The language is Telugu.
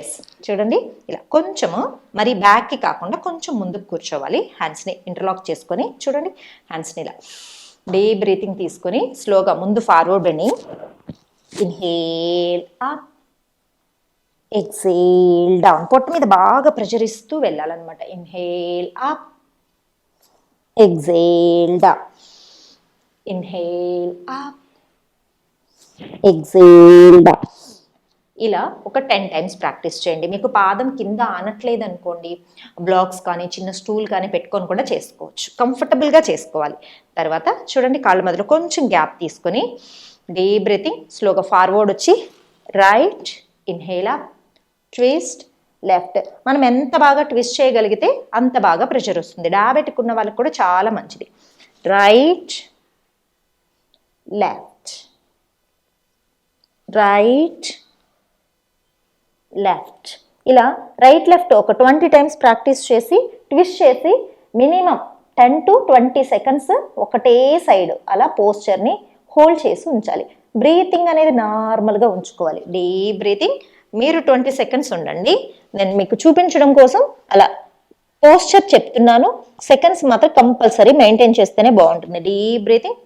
ఎస్, చూడండి ఇలా కొంచెము మరి బ్యాక్కి కాకుండా కొంచెం ముందుకు కూర్చోవాలి. హ్యాండ్స్ని ఇంటర్లాక్ చేసుకొని చూడండి, హ్యాండ్స్ని ఇలా డీప్ బ్రీతింగ్ తీసుకొని స్లోగా ముందు forward bending. Inhale up, exhale down. పొట్టు మీద బాగా ప్రెషర్ ఇస్తూ వెళ్ళాలన్నమాట. Inhale up, exhale down. Inhale up, exhale down. ఇలా ఒక 10 టైమ్స్ ప్రాక్టీస్ చేయండి. మీకు పాదం కింద ఆనట్లేదు అనుకోండి, బ్లాక్స్ కానీ చిన్న స్టూల్ కానీ పెట్టుకొని కూడా చేసుకోవచ్చు. కంఫర్టబుల్గా చేసుకోవాలి. తర్వాత చూడండి, కాళ్ళ మధ్యలో కొంచెం గ్యాప్ తీసుకొని డీప్ బ్రీతింగ్, స్లోగా ఫార్వర్డ్ వచ్చి right, inhale up, twist left. మనం ఎంత బాగా ట్విస్ట్ చేయగలిగితే అంత బాగా ప్రెషర్ వస్తుంది. డయాబెటిక్ ఉన్న వాళ్ళకి కూడా చాలా మంచిది. Right, left, right, left. ఇలా రైట్ లెఫ్ట్ ఒక 20 టైమ్స్ ప్రాక్టీస్ చేసి ట్విస్ట్ చేసి మినిమం 10 to 20 సెకండ్స్ ఒకటే సైడ్ అలా పోస్చర్ని హోల్డ్ చేసి ఉంచాలి. బ్రీతింగ్ అనేది నార్మల్గా ఉంచుకోవాలి. Deep breathing. మీరు 20 సెకండ్స్ ఉండండి. నేను మీకు చూపించడం కోసం అలా పోస్చర్ చెప్తున్నాను. సెకండ్స్ మాత్రం కంపల్సరీ మెయింటైన్ చేస్తేనే బాగుంటుంది. Deep breathing.